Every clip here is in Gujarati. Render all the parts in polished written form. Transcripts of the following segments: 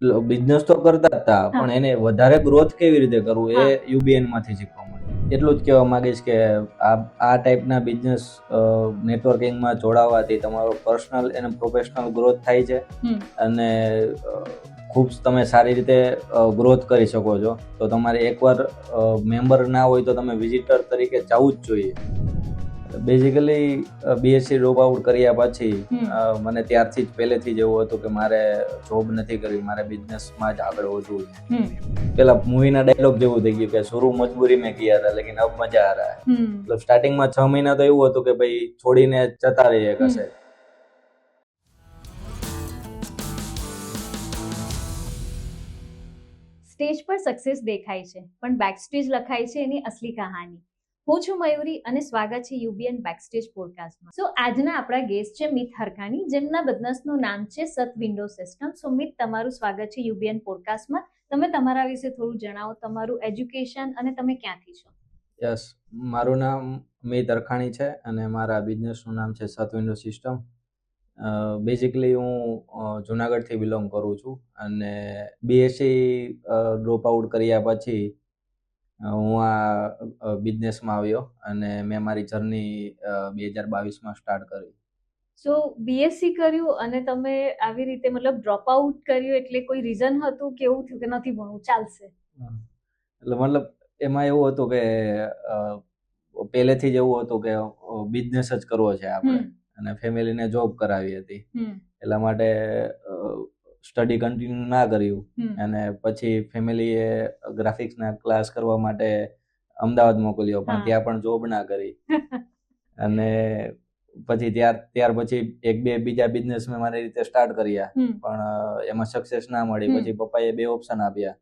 બિઝનેસ તો કરતા જ હતા, પણ એને વધારે ગ્રોથ કેવી રીતે કરવું એ યુબીએન માંથી શીખવા મળ્યું. એટલું જ કહેવા માંગીશ કે આ ટાઈપના બિઝનેસ નેટવર્કિંગમાં જોડાવાથી તમારો પર્સનલ અને પ્રોફેશનલ ગ્રોથ થાય છે અને ખૂબ તમે સારી રીતે ગ્રોથ કરી શકો છો. તો તમારે એકવાર મેમ્બર ના હોય તો તમે વિઝિટર તરીકે જવું જ જોઈએ. બેઝિકલી બીએસસી ડ્રોપ આઉટ કર્યા પછી મને ત્યારથી જ પહેલેથી જ એવું હતું કે મારે જોબ નથી કરવી, મારે બિઝનેસમાં જ આગળ વધવું છે. પેલા મૂવીના ડાયલોગ જેવું થઈ ગયું કે શુરુ મજબૂરી મેં કિયા હતા લેકિન અબ મજા આ રહા હૈ. મતલબ સ્ટાર્ટિંગમાં 6 મહિના તો એવું હતું કે ભાઈ છોડીને જતા રહીએ કશે. સ્ટેજ પર સક્સેસ દેખાય છે પણ બેકસ્ટેજ લખાય છે એની અસલી કહાની. હું છું મયુરી અને સ્વાગત છે યુબીએન બેકસ્ટેજ પોડકાસ્ટમાં. સો આજના આપણા ગેસ્ટ છે મિત હરકાણી, જેમના બિઝનેસનું નામ છે સત વિન્ડો સિસ્ટમ. સો મિત, તમારું સ્વાગત છે યુબીએન પોડકાસ્ટમાં. તમે તમારા વિશે થોડું જણાવો, તમારું એજ્યુકેશન અને તમે ક્યાંથી છો? યસ, મારું નામ મિત હરકાણી છે અને મારા બિઝનેસનું નામ છે સત વિન્ડો સિસ્ટમ. બેઝિકલી હું જુનાગઢથી બિલોંગ કરું છું અને બીએસસી ડ્રોપ આઉટ કર્યા પછી હું આ બિઝનેસમાં આવ્યો અને મેં મારી જર્ની 2022માં સ્ટાર્ટ કરી. સો બીએસસી કર્યું અને તમે આવી રીતે મતલબ ડ્રોપ આઉટ કર્યું એટલે કોઈ રીઝન હતું કે એવું થયું કે નથી ભણવું, ચાલશે? એટલે મતલબ એમાં એવું હતું કે પહેલેથી જ એવું હતું કે બિઝનેસ જ કરવો છે આપણે અને ફેમિલીને જોબ કરાવી હતી. એટલા માટે સ્ટડી કન્ટિન્યુ ના કર્યું અને પછી ફેમિલીએ ગ્રાફિક્સના ક્લાસ કરવા માટે અમદાવાદ મોકલ્યો, પણ ત્યાં પણ જોબ ના કરી. અને પછી ત્યાર પછી એક બે બીજા બિઝનેસ મેં મારી રીતે સ્ટાર્ટ કર્યા, પણ એમાં સક્સેસ ના મળી. પછી પપ્પાએ 2 ઓપ્શન આપ્યા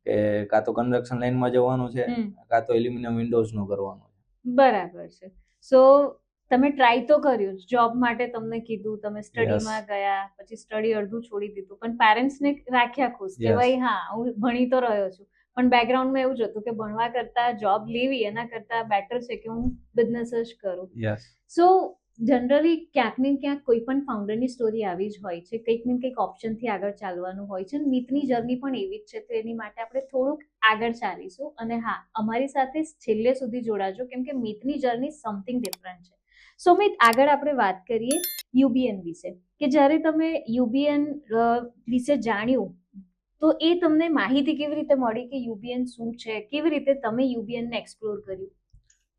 કે કાં તો કન્સ્ટ્રક્શન લાઈનમાં જવાનું છે, કાં તો એલ્યુમિનિયમ વિન્ડોઝનું કરવાનું છે. બરાબર છે. સો તમે ટ્રાય તો કર્યું, જોબ માટે તમને કીધું, તમે સ્ટડીમાં ગયા, પછી સ્ટડી અડધું છોડી દીધું, પણ પેરેન્ટ્સને રાખ્યા ખુશ કે ભાઈ હા હું ભણી તો રહ્યો છું, પણ બેકગ્રાઉન્ડમાં એવું જ હતું કે ભણવા કરતા જોબ લેવી એના કરતા બેટર છે કે હું બિઝનેસ જ કરું. સો જનરલી ક્યાંક ને ક્યાંક કોઈ પણ ફાઉન્ડરની સ્ટોરી આવી જ હોય છે, કંઈક ને કંઈક ઓપ્શનથી આગળ ચાલવાનું હોય છે. મિતની જર્ની પણ એવી જ છે, તો એની માટે આપણે થોડુંક આગળ ચાલીશું. અને હા, અમારી સાથે છેલ્લે સુધી જોડાજો કેમ કે મિતની જર્ની સમથિંગ ડિફરન્ટ છે. સો મિત, આગળ આપણે વાત કરીએ યુબીએન વિશે, કે જ્યારે તમે યુબીએન વિશે જાણ્યું તો એ તમને માહિતી કેવી રીતે મળી કે યુબીએન શું છે, કેવી રીતે તમે યુબીએન ને એક્સપ્લોર કર્યું?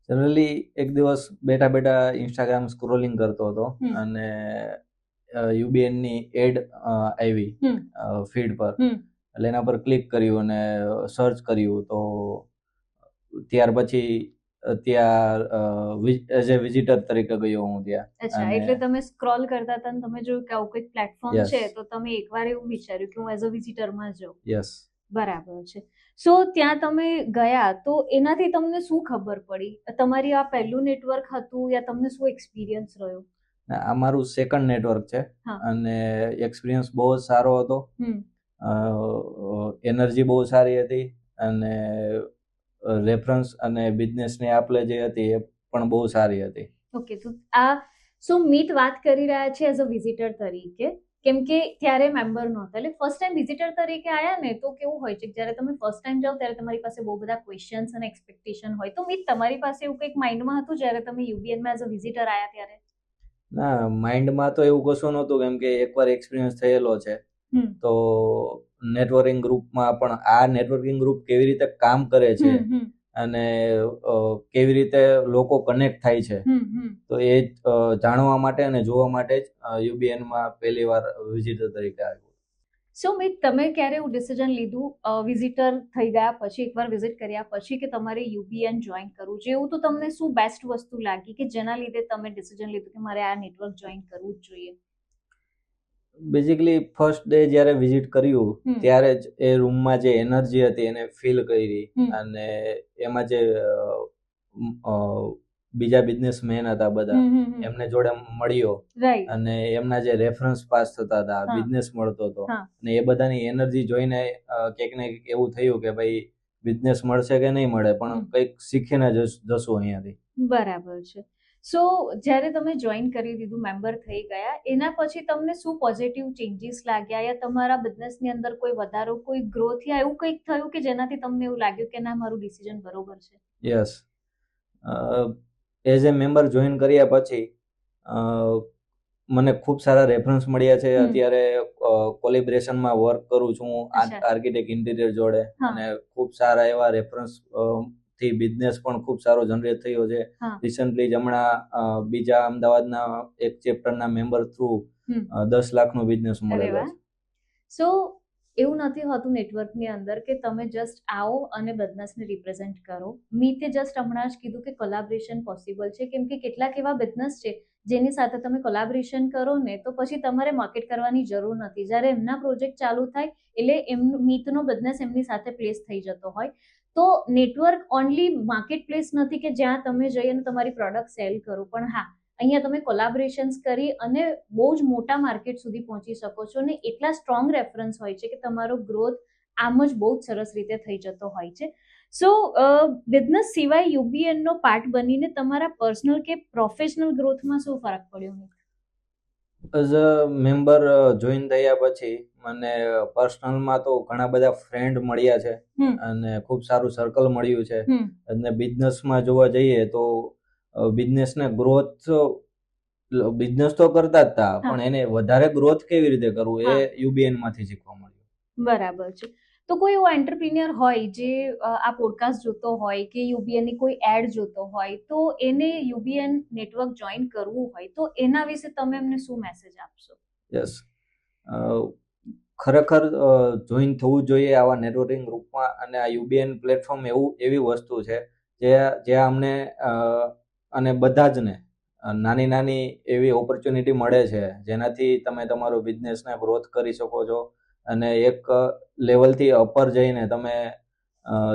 જનરલી એક દિવસ બેઠા ઇન્સ્ટાગ્રામ સ્ક્રોલિંગ કરતો હતો અને યુબીએન ની એડ આવી ફીડ પર, એટલે એના પર ક્લિક કર્યું અને સર્ચ કર્યું. તો ત્યાર પછી ત્યાં એઝ એ વિઝિટર તરીકે ગયો હું ત્યાં. અચ્છા, એટલે તમે સ્ક્રોલ કરતા હતા અને તમે જોયું કે આવું કંઈક પ્લેટફોર્મ છે તો તમે એકવાર એવું વિચાર્યું કે હું એઝ અ વિઝિટરમાં જાઉં. યસ, બરાબર છે. સો ત્યાં તમે ગયા તો એનાથી તમને શું ખબર પડી? તમારી આ પહેલું નેટવર્ક હતું યા તમને શું એક્સપિરિયન્સ રહ્યો? આ મારું સેકન્ડ નેટવર્ક છે અને એક્સપિરિયન્સ બહુ જ સારો હતો. એનર્જી બહુ સારી હતી અને રેફરન્સ અને બિઝનેસની આપલે જે હતી એ પણ બહુ સારી હતી. ઓકે, તો સો મિત વાત કરી રહ્યા છે એઝ અ વિઝિટર તરીકે, કેમ કે ત્યારે મેમ્બર નહોતા, એટલે ફર્સ્ટ ટાઈમ વિઝિટર તરીકે આયા ને તો કેવું હોય છે જ્યારે તમે ફર્સ્ટ ટાઈમ જાઓ ત્યારે તમારી પાસે બહુ બધા ક્વેશ્ચન્સ અને એક્સપેક્ટેશન હોય. તો મિત, તમારી પાસે એવું કંઈક માઇન્ડમાં હતું જ્યારે તમે યુબીએનમાં એઝ અ વિઝિટર આયા ત્યારે? ના, માઇન્ડમાં તો એવું કશું નહોતું કેમ કે એકવાર એક્સપિરિયન્સ થયેલો છે. તો નેટવર્કિંગ ગ્રુપમાં પણ આ નેટવર્કિંગ ગ્રુપ કેવી રીતે કામ કરે છે અને કેવી રીતે લોકો કનેક્ટ થાય છે, તો એ જાણવા માટે અને જોવા માટે જ યુબીએનમાં પહેલી વાર વિઝિટર તરીકે આવ્યો. સો મિત, તમે ક્યારે એવું ડિસિઝન લીધું વિઝિટર થઈ ગયા પછી, એકવાર વિઝિટ કર્યા પછી, કે તમારે યુબીએન જોઈન કરવું છે? એવું તો તમને શું બેસ્ટ વસ્તુ લાગી કે જેના લીધે તમે ડિસિઝન લીધું કે મારે આ નેટવર્ક જોઈન કરવું જ જોઈએ? બેઝિકલી ફર્સ્ટ ડે જ્યારે વિઝિટ કર્યું ત્યારે જ એ રૂમમાં જે એનર્જી હતી એને ફીલ કરી અને એમાં જે બીજા બિઝનેસમેન હતા બધા, એમને જોડે મળ્યો અને એમના જે રેફરન્સ પાસ થતા હતા, બિઝનેસ મળતો હતો અને એ બધાની એનર્જી જોઈને ક્યાંક ને ક્યાંક એવું થયું કે ભાઈ બિઝનેસ મળશે કે નહીં મળે પણ કંઈક શીખીને જશું અહીંયાથી. બરાબર છે. સો જ્યારે તમે જોઈન કરી દીધું, મેમ્બર થઈ ગયા, એના પછી તમને શું પોઝિટિવ ચેન્જીસ લાગ્યા, યા તમારા બિઝનેસની અંદર કોઈ વધારો, કોઈ ગ્રોથ, યા એવું કંઈક થયું કે જેનાથી તમને એવું લાગ્યું કે ના, મારું ડિસિઝન બરોબર છે? Yes, as a member join કર્યા પછી મને ખૂબ સારા રેફરન્સ મળ્યા છે. અત્યારે કોલેબરેશનમાં વર્ક કરું છું આર્કિટેક્ટ ઇન્ટિરિયર જોડે, અને ખૂબ સારા એવા રેફરન્સ થી બિઝનેસ પણ ખૂબ સારો જનરેટ થયો છે. રિસન્ટલી જ હમણાં બીજા અમદાવાદના એક ચેપ્ટરના મેમ્બર થ્રુ 10 લાખનો બિઝનેસ મળેલો છે. સો એવું નથી હોતું નેટવર્કની અંદર કે તમે જસ્ટ આવો અને બિઝનેસને રિપ્રેઝેન્ટ કરો. મીતે જસ્ટ હમણાં જ કીધું કે કોલાબરેશન પોસિબલ છે, કેમ કે કેટલાક એવા બિઝનેસ છે જેની સાથે તમે કોલાબરેશન કરો ને તો પછી તમારે માર્કેટ કરવાની જરૂર નથી. જ્યારે એમના પ્રોજેક્ટ ચાલુ થાય એટલે મીતનો બિઝનેસ એમની સાથે પ્લેસ થઈ જતો હોય. તો નેટવર્ક ઓનલી માર્કેટ પ્લેસ નથી કે જ્યાં તમે જઈ અને તમારી પ્રોડક્ટ સેલ કરો, પણ હા, અહીંયા તમે કોલાબરેશન્સ કરી અને બહુ જ મોટા માર્કેટ સુધી પહોંચી શકો છો, અને એટલા સ્ટ્રોંગ રેફરન્સ હોય છે કે તમારો ગ્રોથ આમ જ બહુ જ સરસ રીતે થઈ જતો હોય છે. સો બિઝનેસ સિવાય યુબીએન નો પાર્ટ બનીને તમારા પર્સનલ કે પ્રોફેશનલ ગ્રોથમાં શું ફરક પડ્યો? એઝ અ મેમ્બર જોઈન થયા પછી મને પર્સનલમાં તો ઘણા બધા ફ્રેન્ડ મળ્યા છે, અને ખૂબ સારું સર્કલ મળ્યું છે. અને બિઝનેસમાં જોવા જઈએ તો બિઝનેસને ગ્રોથ, બિઝનેસ તો કરતા જ હતા, પણ એને વધારે ગ્રોથ કેવી રીતે કરવું એ યુબીએન માંથી શીખવા મળ્યું. બરાબર છે. તો કોઈ એવો એન્ટરપ્રિન્યોર હોય જે આ પોડકાસ્ટ જોતો હોય કે યુબીએન ની કોઈ એડ જોતો હોય, તો એને યુબીએન નેટવર્ક જોઈન કરવું હોય તો એના વિશે તમે એમને શું મેસેજ આપશો? યસ, ખરેખર જોઈન થવું જોઈએ આવા નેટવર્કિંગ ગ્રુપમાં. અને આ યુબીએન પ્લેટફોર્મ એવી વસ્તુ છે જે અમને અને બધા જ ને નાની નાની એવી ઓપોર્ચ્યુનિટી મળે છે જેનાથી તમે તમારો બિઝનેસને ગ્રોથ કરી શકો છો, અને એક લેવલથી અપર જઈને તમે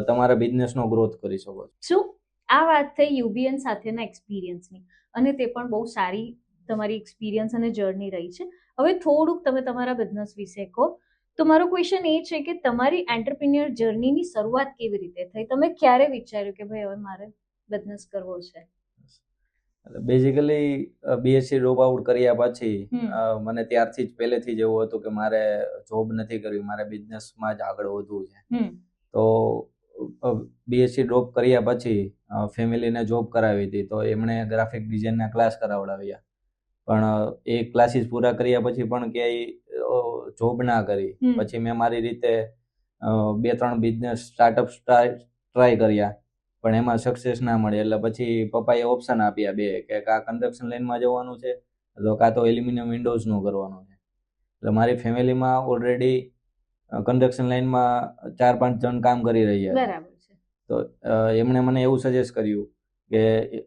તમારા બિઝનેસનો ગ્રોથ કરી શકો છો. શું આ વાત થઈ યુબીએન સાથેના એક્સપિરિયન્સની, અને તે પણ બહુ સારી તમારી એક્સપિરિયન્સ અને જર્ની રહી છે. હવે થોડુંક તમે તમારા બિઝનેસ વિશે કહો. તો મારો ક્વેશ્ચન એ છે કે તમારી એન્ટરપ્રિન્યોર જર્નીની શરૂઆત કેવી રીતે થઈ? તમે ક્યારે વિચાર્યું કે ભાઈ હવે મારે બિઝનેસ કરવો છે? બેઝિકલી બીએસસી ડ્રોપ આઉટ કર્યા પછી મને ત્યારથી જ પહેલેથી જ એવું હતું કે મારે જોબ નથી કરવી, મારે બિઝનેસમાં જ આગળ વધવું છે. તો બીએસસી ડ્રોપ કર્યા પછી ફેમિલીને જોબ કરાવી હતી, તો એમણે ગ્રાફિક ડિઝાઇનના ક્લાસ કરાવડાવ્યા, પણ એ ક્લાસીસ પૂરા કર્યા પછી પણ ક્યાંય જોબ ના કરી. પછી મેં મારી રીતે 2-3 બિઝનેસ સ્ટાર્ટઅપ ટ્રાય કર્યા, પણ એમાં સક્સેસ ના મળી. એટલે પછી પપ્પાએ ઓપ્શન આપ્યા બે, કે કાં કન્સ્ટ્રક્શન લાઈનમાં જવાનું છે તો કાં તો એલ્યુમિનિયમ વિન્ડોઝનું કરવાનું છે. એટલે મારી ફેમિલીમાં ઓલરેડી કન્સ્ટ્રક્શન લાઈનમાં 4-5 જણ કામ કરી રહ્યા છે. તો એમણે મને એવું સજેસ્ટ કર્યું કે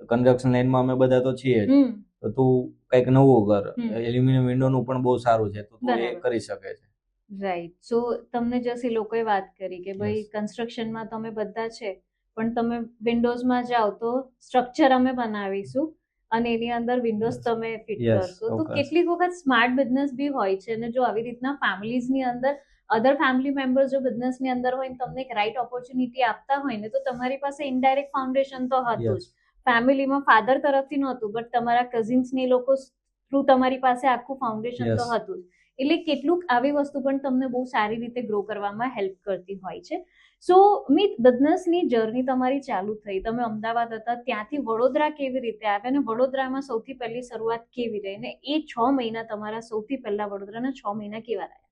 કન્સ્ટ્રક્શન લાઈનમાં અમે બધા તો છીએ જ, તો તું કંઈક નવું કર, એલ્યુમિનિયમ વિન્ડોનું પણ બહુ સારું છે, તો તું એ કરી શકે છે. રાઈટ. સો તમને જસ્ટ એ લોકોએ વાત કરી કે ભાઈ કન્સ્ટ્રક્શનમાં તમે બધા છે, પણ તમે વિન્ડોઝમાં જાઓ તો સ્ટ્રક્ચર અમે બનાવીશું અને એની અંદર વિન્ડોઝ તમે ફિટ કરશો. તો કેટલીક વખત સ્માર્ટ બિઝનેસ બી હોય છે, અને જો આવી રીતના ફેમિલીઝની અંદર અધર ફેમિલી મેમ્બર્સ જો બિઝનેસની અંદર હોય, તમને એક રાઈટ ઓપોર્ચ્યુનિટી આપતા હોય ને, તો તમારી પાસે ઇનડાયરેક્ટ ફાઉન્ડેશન તો હતું જ. ફેમિલીમાં ફાધર તરફથી નહોતું, બટ તમારા કઝિન્સ ને લોકો થ્રુ તમારી પાસે આખું ફાઉન્ડેશન તો હતું જ. એટલે કેટલુંક આવી વસ્તુ પણ તમને બહુ સારી રીતે ગ્રો કરવામાં હેલ્પ કરતી હોય છે. સો મીત, બિઝનેસની જર્ની તમારી ચાલુ થઈ, તમે અમદાવાદ હતા, ત્યાંથી વડોદરા કેવી રીતે આવ્યા, અને વડોદરામાં સૌથી પહેલી શરૂઆત કેવી રહી, ને એ 6 મહિના તમારા સૌથી પહેલા વડોદરાના 6 મહિના કેવા રહ્યા?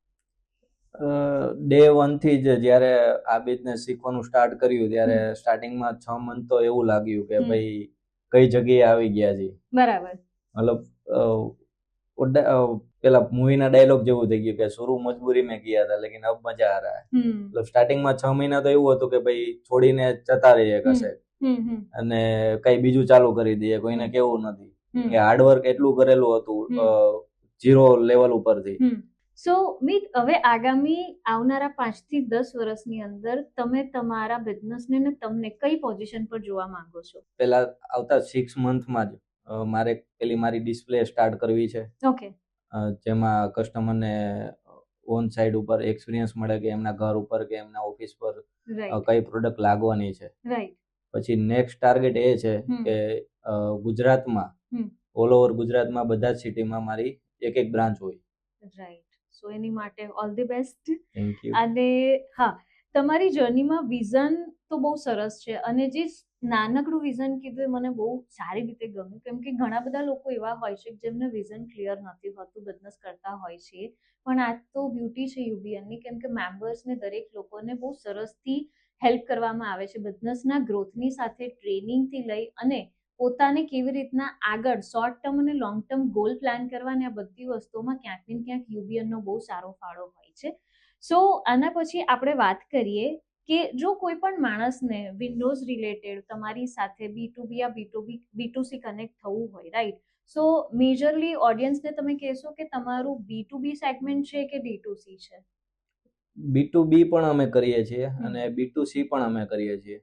ડે 1 થી જ જ્યારે આ બિઝનેસ શીખવાનું સ્ટાર્ટ કર્યું ત્યારે સ્ટાર્ટિંગમાં 6 મંથ તો એવું લાગ્યું કે ભાઈ કઈ જગ્યાએ આવી ગયા છે. બરાબર. મતલબ પેલા મૂવીના ડાયલોગ જેવું થઈ ગયું કે શુરુ મજબૂરી મેં કિયા હતા લેકિન અબ મજા આ રહા હૈ. મતલબ સ્ટાર્ટિંગમાં 6 મહિના તો એવું હતું કે ભાઈ છોડીને જતા રહીએ કશે, અને કઈ બીજું ચાલુ કરી દઈએ, કોઈને કેવું નથી, કે હાર્ડવર્ક એટલું કરેલું હતું 0 લેવલ ઉપરથી. સો મીત, હવે આગામી આવનારા 5 થી 10 વર્ષની અંદર તમે તમારા બિઝનેસને ને તમને કઈ પોઝિશન પર જોવા માંગો છો? પેલા આવતા 6 મંથમાં જ મારે મારી ડિસ્પ્લે સ્ટાર્ટ કરવી છે. ઓકે. જેમાં કસ્ટમરને ઓન સાઇડ ઉપર એક્સપિરિયન્સ મળે કે એમના ઘર ઉપર કે એમના ઓફિસ પર કઈ પ્રોડક્ટ લાગવાની છે. પછી નેક્સ્ટ ટાર્ગેટ એ છે કે ગુજરાતમાં હમ. ઓલ ઓવર ગુજરાતમાં બધા જ સિટીમાં મારી એક બ્રાન્ચ હોય. રાઈટ. સો એની માટે all the best. Thank you. અને હા, તમારી જર્નીમાં વિઝન તો બહુ સરસ છે અને જે નાનકડું વિઝન કીધું એ મને બહુ સારી રીતે ગમ્યું, કેમ કે ઘણા બધા લોકો એવા હોય છે કે જેમને વિઝન ક્લિયર નથી હોતું, બિઝનેસ કરતા હોય છે, પણ આ તો બ્યુટી છે યુબીએનની, કેમ કે મેમ્બર્સને દરેક લોકોને બહુ સરસથી હેલ્પ કરવામાં આવે છે બિઝનેસના ગ્રોથની સાથે, ટ્રેનિંગથી લઈ અને પોતાને કેવી રીતના આગળ શોર્ટ ટર્મ અને લોંગ ટર્મ ગોલ પ્લાન કરવાની, આ બધી વસ્તુઓમાં ક્યાંક ને ક્યાંક યુબીએનનો બહુ સારો ફાળો હોય છે. સો આના પછી આપણે વાત કરીએ કે જો કોઈ પણ માણસને વિન્ડોઝ રિલેટેડ તમારી સાથે B2B યા B2C કનેક્ટ થવું હોય, રાઈટ, સો મેજરલી ઓડિયન્સને તમે કહેશો કે તમારું B2B સેગમેન્ટ છે કે D2C છે? B2B પણ અમે કરીએ છીએ અને B2C પણ અમે કરીએ છીએ.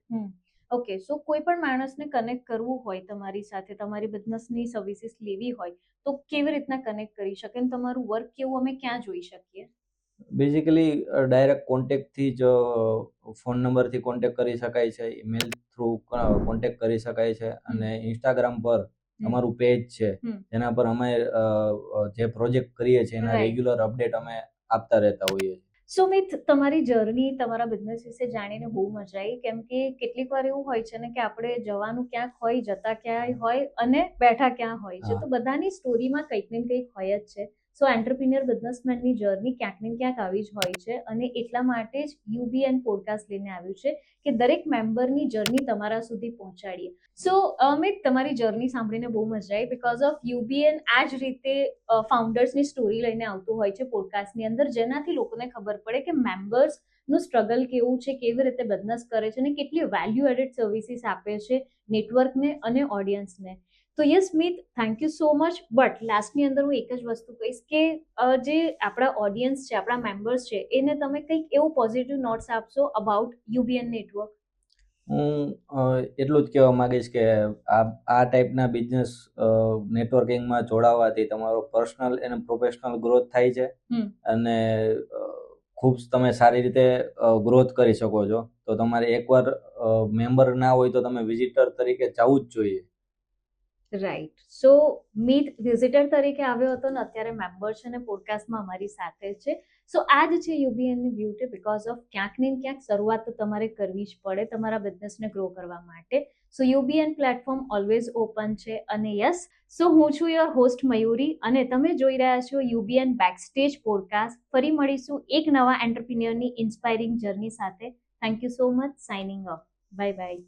ઓકે, સો કોઈ પણ માણસને કનેક્ટ કરવું હોય તમારી સાથે, તમારી બિઝનેસની સર્વિસીસ લેવી હોય તો કેવી રીતના કનેક્ટ કરી શકે અને તમારું વર્ક કેવું અમે ક્યાં જોઈ શકીએ? બેઝિકલી ડાયરેક્ટ કોન્ટેક્ટથી જ ફોન નંબરથી કોન્ટેક્ટ કરી શકાય છે, ઈમેલ થ્રુ કોન્ટેક્ટ કરી શકાય છે અને ઇન્સ્ટાગ્રામ પર અમારું પેજ છે જેના પર અમે જે પ્રોજેક્ટ કરીએ છીએ એના રેગ્યુલર અપડેટ અમે આપતા રહેતા હોઈએ છીએ. સુમિત, તમારી જર્ની, તમારા બિઝનેસ વિશે જાણીને બહુ મજા આવી, કેમ કે કેટલીક વાર એવું હોય છે ને કે આપણે જવાનું ક્યાંક હોય, જતા ક્યાંય હોય અને બેઠા ક્યાં હોય છે, તો બધાની સ્ટોરીમાં કંઈક ને કંઈક હોય જ છે. સો એન્ટરપ્રિન્યોર બિઝનેસમેનની જર્ની ક્યાંક ને ક્યાંક આવી જ હોય છે અને એટલા માટે જ યુબીએન પોડકાસ્ટ લઈને આવ્યું છે કે દરેક મેમ્બરની જર્ની તમારા સુધી પહોંચાડીએ. સો અમિત, તમારી જર્ની સાંભળીને બહુ મજા આવી, બીકોઝ ઓફ યુબીએન આ જ રીતે ફાઉન્ડર્સની સ્ટોરી લઈને આવતું હોય છે પોડકાસ્ટની અંદર, જેનાથી લોકોને ખબર પડે કે મેમ્બર્સનું સ્ટ્રગલ કેવું છે, કેવી રીતે બિઝનેસ કરે છે અને કેટલી વેલ્યુ એડેડ સર્વિસીસ આપે છે નેટવર્કને અને ઓડિયન્સને. તો yes Mit, thank you so much. But લાસ્ટની અંદર હું એક જ વસ્તુ કહીશ કે જે આપણા ઓડિયન્સ છે, આપણા મેમ્બર્સ છે, એને તમે કંઈક એવું પોઝિટિવ નોટ્સ આપશો અબાઉટ યુબીએન નેટવર્ક? હું એટલું જ કહેવા માંગીશ કે આ ટાઈપના બિઝનેસ નેટવર્કિંગમાં જોડાવાથી તમારો પર્સનલ અને પ્રોફેશનલ ગ્રોથ થાય છે અને ખૂબ તમે સારી રીતે ગ્રોથ કરી શકો છો. તો તમારે એકવાર મેમ્બર ના હોય તો તમે વિઝિટર તરીકે જવું જ જોઈએ. રાઈટ. સો મિત વિઝિટર તરીકે આવ્યો હતો ને અત્યારે મેમ્બર છે અને પોડકાસ્ટમાં અમારી સાથે છે. સો આ જ છે યુબીએનની બ્યુટી, બીકોઝ ઓફ ક્યાંક ને ક્યાંક શરૂઆત તો તમારે કરવી જ પડે તમારા બિઝનેસને ગ્રો કરવા માટે. સો યુબીએન પ્લેટફોર્મ ઓલવેઝ ઓપન છે અને યસ, સો હું છું યોર હોસ્ટ મયુરી અને તમે જોઈ રહ્યા છો યુબીએન બેકસ્ટેજ પોડકાસ્ટ. ફરી મળીશું એક નવા એન્ટરપ્રિન્યોરની ઇન્સ્પાયરિંગ જર્ની સાથે. Thank you so much. Signing of. Bye bye.